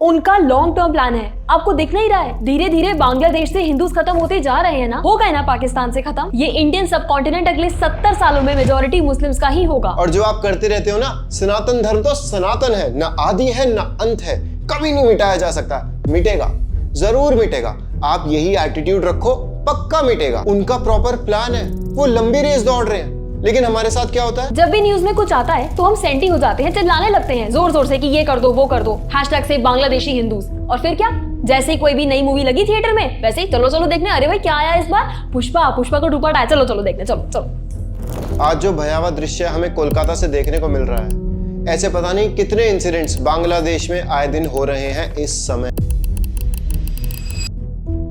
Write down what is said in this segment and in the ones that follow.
उनका long term plan है, आपको दिख नहीं रहा है? धीरे धीरे बांग्लादेश से हिंदूज खत्म होते जा रहे हैं ना, हो गए ना पाकिस्तान से खत्म। ये इंडियन सब कॉन्टिनेंट अगले 70 सालों में मेजोरिटी मुस्लिम्स का ही होगा। और जो आप करते रहते हो ना, सनातन धर्म तो सनातन है, न आदि है न अंत है, कभी नहीं मिटाया जा सकता। मिटेगा, जरूर मिटेगा। आप यही एटीट्यूड रखो, पक्का मिटेगा। उनका प्रॉपर प्लान है, वो लंबी रेस दौड़ रहे हैं। लेकिन हमारे साथ क्या होता है? जब भी न्यूज में कुछ आता है तो हम सेंटी हो जाते हैं, चिल्लाने लगते हैं जोर जोर से कि ये कर दो वो कर दो, हैशटैग से बांग्लादेशी हिंदूज। और फिर क्या, जैसे ही कोई भी नई मूवी लगी थिएटर में, वैसे ही चलो चलो देखने। अरे भाई क्या आया इस बार? पुष्पा का डुपट आया, चलो चलो देखने, चलो चलो। आज जो भयावह दृश्य हमें कोलकाता से देखने को मिल रहा है, ऐसे पता नहीं कितने इंसिडेंट्स बांग्लादेश में आए दिन हो रहे हैं इस समय।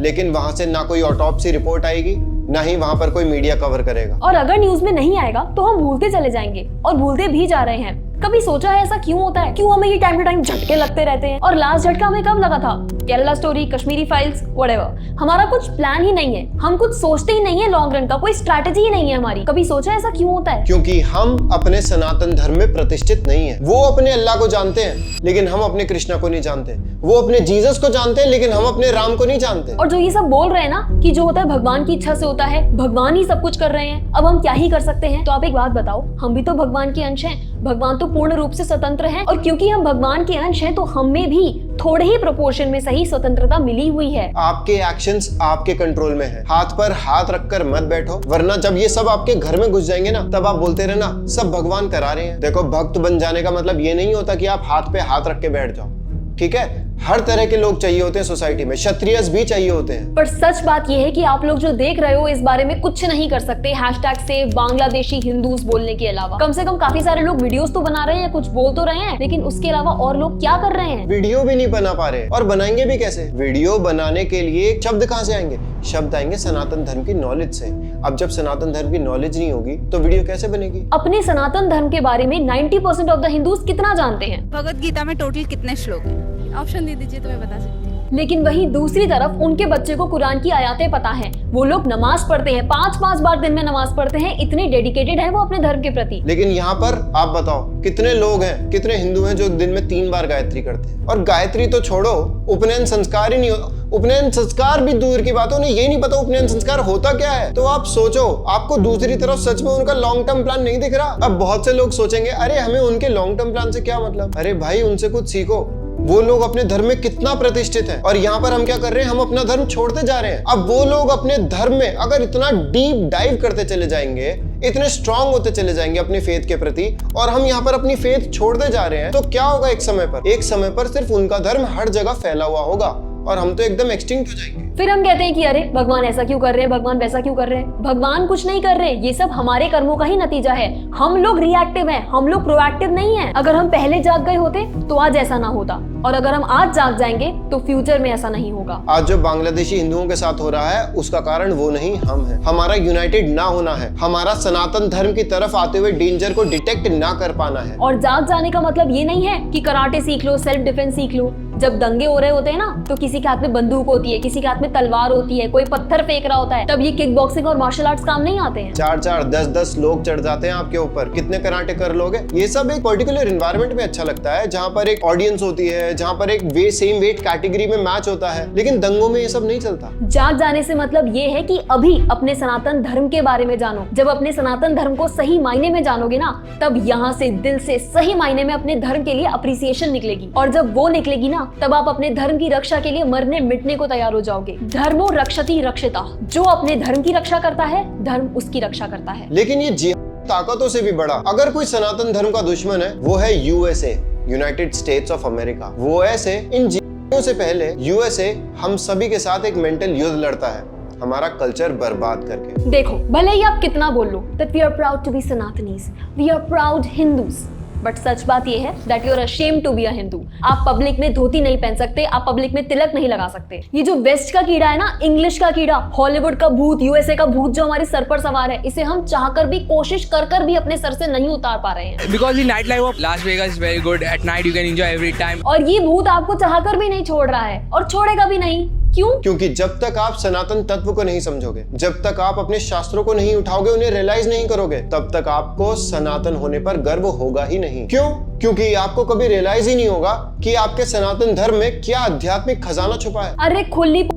लेकिन वहां से ना कोई ऑटोप्सी रिपोर्ट आएगी, ना ही वहां पर कोई मीडिया कवर करेगा। और अगर न्यूज में नहीं आएगा तो हम भूलते चले जाएंगे, और भूलते भी जा रहे हैं। कभी सोचा है ऐसा क्यों होता है? क्यों हमें ये टाइम टू टाइम झटके लगते रहते हैं? और लास्ट झटका हमें कब लगा था? Kerala story, Kashmiri files, whatever. हमारा कुछ प्लान ही नहीं है, हम कुछ सोचते ही नहीं है लॉन्ग रन का, कोई स्ट्रैटेजी ही नहीं है हमारी। कभी सोचा ऐसा क्यों होता है? क्योंकि हम अपने सनातन धर्म में प्रतिष्ठित नहीं है। वो अपने अल्लाह को जानते हैं, लेकिन हम अपने कृष्णा को नहीं जानते। वो अपने जीसस को जानते हैं, लेकिन हम अपने राम को नहीं जानते। और जो ये सब बोल रहे हैं ना कि जो होता है भगवान की इच्छा से होता है, भगवान ही सब कुछ कर रहे हैं, अब हम क्या ही कर सकते हैं? तो आप एक बात बताओ, हम भी तो भगवान के अंश हैं। भगवान तो पूर्ण रूप से स्वतंत्र हैं, और क्योंकि हम भगवान के अंश हैं तो हमें भी थोड़े ही प्रोपोर्शन में सही स्वतंत्रता मिली हुई है। आपके एक्शंस आपके कंट्रोल में है। हाथ पर हाथ रखकर मत बैठो, वरना जब ये सब आपके घर में घुस जाएंगे ना, तब आप बोलते रहना सब भगवान करा रहे हैं। देखो, भक्त बन जाने का मतलब ये नहीं होता कि आप हाथ पे हाथ रख के बैठ जाओ, ठीक है? हर तरह के लोग चाहिए होते हैं सोसाइटी में, क्षत्रियस भी चाहिए होते हैं। पर सच बात यह है कि आप लोग जो देख रहे हो इस बारे में कुछ नहीं कर सकते हैशटैग से बांग्लादेशी हिंदूज बोलने के अलावा। कम से कम काफी सारे लोग वीडियोस तो बना रहे हैं, कुछ बोल तो रहे हैं, लेकिन उसके अलावा और लोग क्या कर रहे हैं? वीडियो भी नहीं बना पा रहे, और बनाएंगे भी कैसे? वीडियो बनाने के लिए शब्द कहाँ से आएंगे? शब्द आएंगे सनातन धर्म की नॉलेज से। अब जब सनातन धर्म की नॉलेज नहीं होगी तो वीडियो कैसे बनेगी? अपने सनातन धर्म के बारे में 90% ऑफ द हिंदूज कितना जानते हैं? भगवत गीता में टोटल कितने श्लोक हैं? ऑप्शन दे दीजिए तो मैं बता सकती हूँ। लेकिन वहीं दूसरी तरफ उनके बच्चे को कुरान की आयतें पता है, वो लोग नमाज पढ़ते हैं, 5-5 बार दिन में नमाज पढ़ते हैं, इतने डेडिकेटेड है वो अपने धर्म के प्रति। लेकिन यहाँ पर आप बताओ, कितने लोग हैं, कितने हिंदू हैं जो दिन में 3 बार गायत्री करते हैं? और गायत्री तो छोड़ो, उपनयन संस्कार ही नहीं होता। उपनयन संस्कार भी दूर की बात हो, उन्हें ये नहीं पता उपनयन संस्कार होता क्या है। तो आप सोचो, आपको दूसरी तरफ सच में उनका लॉन्ग टर्म प्लान नहीं दिख रहा। अब बहुत से लोग सोचेंगे, अरे हमें उनके लॉन्ग टर्म प्लान से क्या मतलब? अरे भाई, उनसे कुछ सीखो। वो लोग अपने धर्म में कितना प्रतिष्ठित हैं, और यहाँ पर हम क्या कर रहे हैं? हम अपना धर्म छोड़ते जा रहे हैं। अब वो लोग अपने धर्म में अगर इतना डीप डाइव करते चले जाएंगे, इतने स्ट्रांग होते चले जाएंगे अपनी फेथ के प्रति, और हम यहाँ पर अपनी फेथ छोड़ते जा रहे हैं, तो क्या होगा? एक समय पर सिर्फ उनका धर्म हर जगह फैला हुआ होगा, और हम तो एकदम एक्सटिंक्ट हो जाएंगे। फिर हम कहते हैं कि अरे भगवान ऐसा क्यों कर रहे हैं, भगवान वैसा क्यों कर रहे हैं? भगवान कुछ नहीं कर रहे, ये सब हमारे कर्मों का ही नतीजा है। हम लोग रिएक्टिव हैं, हम लोग प्रोएक्टिव नहीं हैं। अगर हम पहले जाग गए होते तो आज ऐसा ना होता, और अगर हम आज जाग जाएंगे तो फ्यूचर में ऐसा नहीं होगा। आज जो बांग्लादेशी हिंदुओं के साथ हो रहा है, उसका कारण वो नहीं, हम हैं। हमारा यूनाइटेड ना होना है, हमारा सनातन धर्म की तरफ आते हुए डेंजर को डिटेक्ट ना कर पाना है। और जाग जाने का मतलब ये नहीं है कि कराटे सीख लो, सेल्फ डिफेंस सीख लो। जब दंगे हो रहे होते हैं ना, तो किसी के हाथ में बंदूक होती है, किसी के हाथ में तलवार होती है, कोई पत्थर फेंक रहा होता है, तब ये किक बॉक्सिंग और मार्शल आर्ट्स काम नहीं आते हैं। 4-4, 10-10 लोग चढ़ जाते हैं आपके ऊपर, कितने कराटे कर लोगे? ये सब एक पर्टिकुलर एनवायरनमेंट में अच्छा लगता है, जहाँ पर एक ऑडियंस होती है, जहाँ पर एक सेम वेट कैटेगरी में मैच होता है। लेकिन दंगों में ये सब नहीं चलता। जाग जाने से मतलब ये है कि अभी अपने सनातन धर्म के बारे में जानो। जब अपने सनातन धर्म को सही मायने में जानोगे ना, तब यहाँ से दिल से सही मायने में अपने धर्म के लिए अप्रिसिएशन निकलेगी, और जब वो निकलेगी ना, तब आप अपने धर्म की रक्षा के लिए मरने मिटने को तैयार हो जाओगे। धर्मो रक्षति रक्षिता, जो अपने धर्म की रक्षा करता है, धर्म उसकी रक्षा करता है। लेकिन ये ताकतों से भी बड़ा, अगर कोई सनातन धर्म का दुश्मन है, वो है USA, United states of America. वो ऐसे इन जीवों से पहले यूएसए हम सभी के साथ एक मेंटल युद्ध लड़ता है, हमारा कल्चर बर्बाद करके। देखो, भले ही आप कितना बोल लो that we are proud to be Sanatanis, we are proud Hindus, but सच बात ये है that you are ashamed to be a Hindu। आप पब्लिक में धोती नहीं पहन सकते, आप पब्लिक में तिलक नहीं लगा सकते। ये जो वेस्ट का कीड़ा है ना, इंग्लिश का कीड़ा, हॉलीवुड का भूत, यूएसए का भूत जो हमारे सर पर सवार है, इसे हम चाहकर भी, कोशिश कर भी अपने सर से नहीं उतार पा रहे हैं। Because the nightlife of Las Vegas is very good. At night you can enjoy every time. और ये भूत आपको चाहकर भी नहीं छोड़ रहा है, और छोड़ेगा भी नहीं। क्यों? क्योंकि जब तक आप सनातन तत्व को नहीं समझोगे, जब तक आप अपने शास्त्रों को नहीं उठाओगे, उन्हें रियलाइज नहीं करोगे, तब तक आपको सनातन होने पर गर्व होगा ही नहीं। क्यों? क्योंकि आपको कभी रियलाइज ही नहीं होगा कि आपके सनातन धर्म में क्या आध्यात्मिक खजाना छुपा है। अरे खुली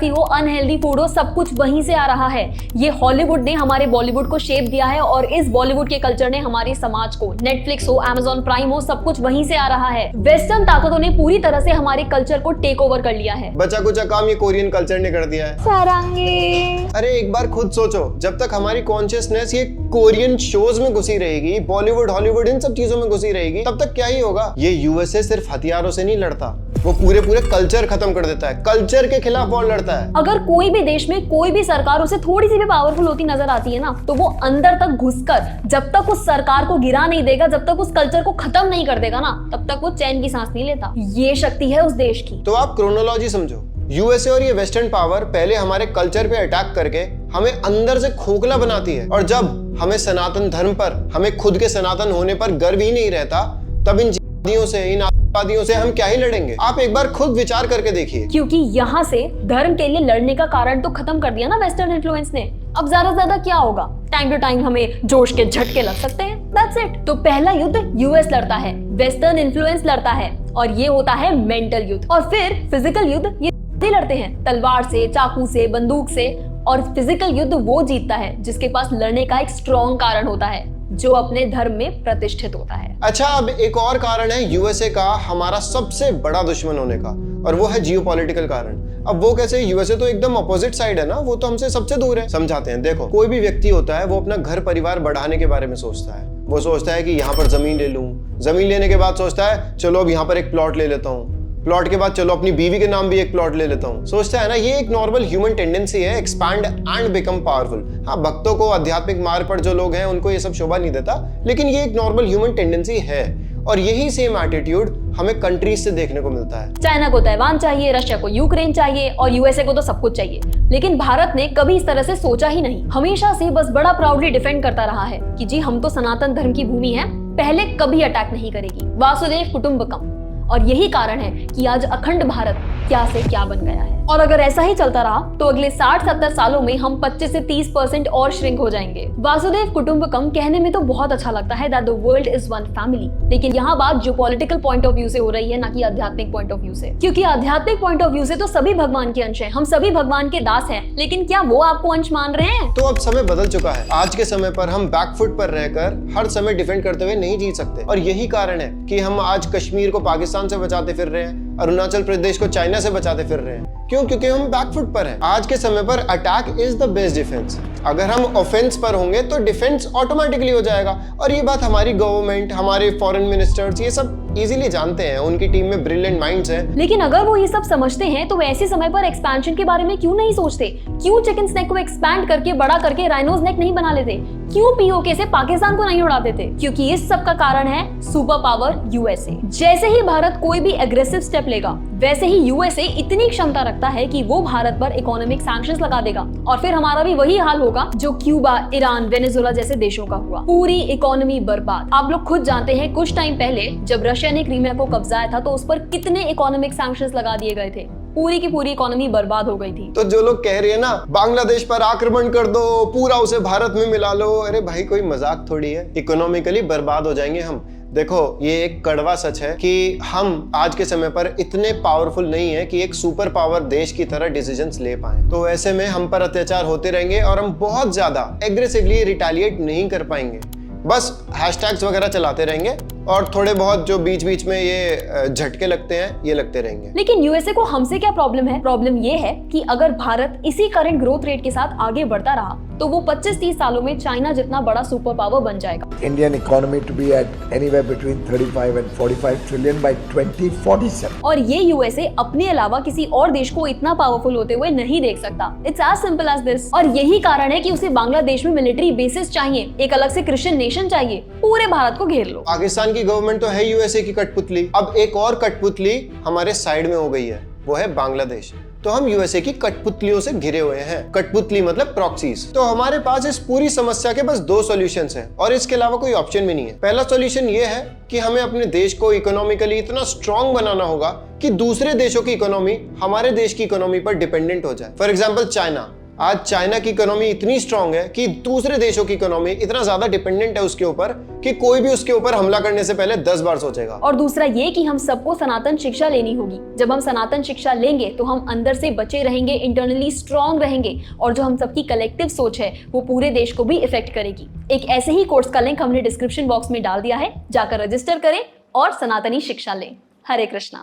हो, अनहेल्दी फूड हो, सब कुछ वहीं से आ रहा है। ये हॉलीवुड ने हमारे बॉलीवुड को शेप दिया है और इस बॉलीवुड के कल्चर ने हमारे समाज को, नेटफ्लिक्स हो, अमेज़न प्राइम हो, सब कुछ वहीं से आ रहा है। वेस्टर्न ताकतों ने पूरी तरह से हमारे कल्चर को टेक ओवर कर लिया है। बचा कुचा काम ये कोरियन कल्चर ने कर दिया है। सारंगी। अरे एक बार खुद सोचो, जब तक हमारी कॉन्शियसनेस ये कोरियन शोज में घुसी रहेगी, बॉलीवुड हॉलीवुड इन सब चीजों में घुसी रहेगी, तब तक क्या ही होगा। ये यूएसए सिर्फ हथियारों से नहीं लड़ता, वो पूरे कल्चर खत्म कर देता है, कल्चर के खिलाफ वॉर लड़ता है। अगर कोई भी देश में कोई भी सरकार उसे थोड़ी सी भी पावरफुल होती नजर आती है ना, तो वो अंदर तक घुसकर जब तक उस सरकार को गिरा नहीं देगा, जब तक उस कल्चर को खत्म नहीं कर देगा ना, तब तक वो चैन की सांस नहीं लेता। ये शक्ति है उस देश की। तो आप क्रोनोलॉजी समझो, यूएसए और ये वेस्टर्न पावर पहले हमारे कल्चर पे अटैक करके हमें अंदर से खोखला बनाती है, और जब हमें सनातन धर्म पर, हमें खुद के सनातन होने पर गर्व ही नहीं रहता, तब इन जिहादियों से, इन आतंकवादियों से हम क्या ही लड़ेंगे। आप एक बार खुद विचार करके देखिए। क्योंकि यहाँ से धर्म के लिए लड़ने का कारण तो खत्म कर दिया ना वेस्टर्न इन्फ्लुएंस ने। अब ज्यादा क्या होगा, टाइम टू टाइम हमें जोश के झटके लग सकते हैं, दैट्स इट। तो पहला युद्ध यूएस लड़ता है, वेस्टर्न इन्फ्लुएंस लड़ता है, और ये होता है मेंटल युद्ध। और फिर फिजिकल युद्ध ये लड़ते हैं तलवार से, चाकू से, बंदूक से। और फिजिकल युद्ध वो जीतता है जिसके पास लड़ने का एक स्ट्रॉन्ग कारण होता है, जो अपने धर्म में प्रतिष्ठित होता है। अच्छा, अब एक और कारण है यूएसए का हमारा सबसे बड़ा दुश्मन होने का, और वो है जियोपॉलिटिकल कारण। अब वो कैसे? यूएसए तो एकदम अपोजिट साइड है ना, वो तो हमसे सबसे दूर है। समझाते हैं, देखो, कोई भी व्यक्ति होता है वो अपना घर परिवार बढ़ाने के बारे में सोचता है। वो सोचता है कि यहाँ पर जमीन ले लूं, जमीन लेने के बाद सोचता है चलो अब यहाँ पर एक प्लॉट ले लेता हूँ, प्लॉट के बाद चलो अपनी बीवी के नाम भी एक प्लॉट ले लेता हूँ। सोचता है ना, ये एक नॉर्मल ह्यूमन टेंडेंसी है, एक्सपैंड एंड बिकम पावरफुल। हाँ, भक्तों को, आध्यात्मिक मार्ग पर जो लोग हैं उनको ये सब शोभा नहीं देता, लेकिन ये एक नॉर्मल ह्यूमन टेंडेंसी है। और यही सेम एटीट्यूड हमें कंट्रीज से देखने को मिलता है। चाइना को ताइवान चाहिए, रशिया को यूक्रेन चाहिए, और यूएसए को तो सब कुछ चाहिए। लेकिन भारत ने कभी इस तरह से सोचा ही नहीं, हमेशा से बस बड़ा प्राउडली डिफेंड करता रहा है कि जी हम तो सनातन धर्म की भूमि है, पहले कभी अटैक नहीं करेगी, वासुदेव कुटुंबकम। और यही कारण है कि आज अखंड भारत क्या से क्या बन गया है। और अगर ऐसा ही चलता रहा तो अगले 60-70 सालों में हम 25 से 30% और श्रिंक हो जाएंगे। वासुदेव कुटुंबकम कहने में तो बहुत अच्छा लगता है, that the world is one family, लेकिन यहाँ बात जो पॉलिटिकल पॉइंट ऑफ व्यू से हो रही है, ना कि आध्यात्मिक पॉइंट ऑफ व्यू से। क्योंकि आध्यात्मिक पॉइंट ऑफ व्यू से तो सभी भगवान के अंश हैं, हम सभी भगवान के दास हैं, लेकिन क्या वो आपको अंश मान रहे हैं? तो अब समय बदल चुका है। आज के समय पर हम बैकफुट पर रहकर हर समय डिफेंड करते हुए नहीं जी सकते, और यही कारण है कि हम आज कश्मीर को पाकिस्तान से बचाते फिर रहे हैं, अरुणाचल प्रदेश को चाइना से बचाते फिर रहे हैं। क्यों? क्योंकि हम बैकफुट पर हैं। आज के समय पर attack is the best defence. अगर हम ऑफेंस पर होंगे तो डिफेंस ऑटोमेटिकली हो जाएगा, और ये बात हमारी गवर्नमेंट, हमारे फॉरेन मिनिस्टर्स ये सब इजीली जानते हैं, उनकी टीम में ब्रिलियंट माइंड्स हैं। लेकिन अगर वो ये सब समझते हैं तो ऐसे समय पर एक्सपेंशन के बारे में क्यों नहीं सोचते? क्यों चिकन नेक को एक्सपैंड करके, बड़ा करके राइनोज नेक नहीं बना लेते? क्यों पीओके से पाकिस्तान को नहीं उड़ा देते? क्योंकि इस सब का कारण है सुपर पावर यूएसए। जैसे ही भारत कोई भी एग्रेसिव स्टेप लेगा, वैसे ही यूएसए इतनी क्षमता रखता है कि वो भारत पर इकोनॉमिक सैंक्शंस लगा देगा, और फिर हमारा भी वही हाल होगा जो क्यूबा, ईरान, वेनेजुएला जैसे देशों का हुआ। पूरी इकोनॉमी बर्बाद। आप लोग खुद जानते हैं, कुछ टाइम पहले जब रशिया ने क्रीमिया को कब्जाया था तो उस पर कितने इकोनॉमिक सैंक्शंस लगा दिए गए थे। पूरी की पूरी इकोनॉमी बर्बाद हो गई थी। तो जो लोग कह रहे हैं ना बांग्लादेश पर आक्रमण कर दो, पूरा उसे भारत में मिला लो, अरे भाई कोई मजाक थोड़ी है। इकोनॉमिकली बर्बाद हो जाएंगे हम। देखो, ये एक कड़वा सच है कि हम आज के समय पर इतने पावरफुल नहीं है कि एक सुपर पावर देश की तरह डिसीजंस ले पाए। तो ऐसे में हम पर अत्याचार होते रहेंगे और हम बहुत ज्यादा एग्रेसिवली रिटेलिएट नहीं कर पाएंगे। बस हैशटैग्स वगैरह चलाते रहेंगे और थोड़े बहुत जो बीच बीच में ये झटके लगते हैं ये लगते रहेंगे। लेकिन यूएसए को हमसे क्या प्रॉब्लम है? प्रॉब्लम ये है कि अगर भारत इसी करंट ग्रोथ रेट के साथ आगे बढ़ता रहा तो वो 25-30 सालों में चाइना जितना बड़ा सुपर पावर बन जाएगा। Indian economy to be at anywhere between 35 and 45 trillion by 2047. और ये यूएसए अपने अलावा किसी और देश को इतना पावरफुल होते हुए नहीं देख सकता। It's as simple as this. और यही कारण है कि उसे बांग्लादेश में मिलिट्री बेसिस चाहिए, एक अलग से क्रिश्चियन नेशन चाहिए। पूरे भारत को घेर लो। पाकिस्तान की गवर्नमेंट तो है यूएसए की कठपुतली, अब एक और कठपुतली हमारे साइड में हो गई है, वो है बांग्लादेश। तो हम यूएसए की कठपुतलियों से घिरे हुए हैं। कठपुतली मतलब प्रॉक्सीज। तो हमारे पास इस पूरी समस्या के बस 2 सॉल्यूशंस हैं और इसके अलावा कोई ऑप्शन भी नहीं है। पहला सॉल्यूशन ये है कि हमें अपने देश को इकोनॉमिकली इतना स्ट्रांग बनाना होगा कि दूसरे देशों की इकोनॉमी हमारे देश की इकोनॉमी पर डिपेंडेंट हो जाए। फॉर एग्जाम्पल चाइना, आज चाइना की इकोनॉमी इतनी स्ट्रांग है कि दूसरे देशों की इकोनॉमी इतना ज्यादा डिपेंडेंट है उसके ऊपर कि कोई भी उसके ऊपर हमला करने से पहले 10 बार सोचेगा। और दूसरा ये कि हम सबको सनातन शिक्षा लेनी होगी। जब हम सनातन शिक्षा लेंगे तो हम अंदर से बचे रहेंगे, इंटरनली स्ट्रांग रहेंगे, और जो हम सबकी कलेक्टिव सोच है वो पूरे देश को भी इफेक्ट करेगी। एक ऐसे ही कोर्स का लिंक हमने डिस्क्रिप्शन बॉक्स में डाल दिया है, जाकर रजिस्टर करें और सनातनी शिक्षा लें। हरे कृष्णा।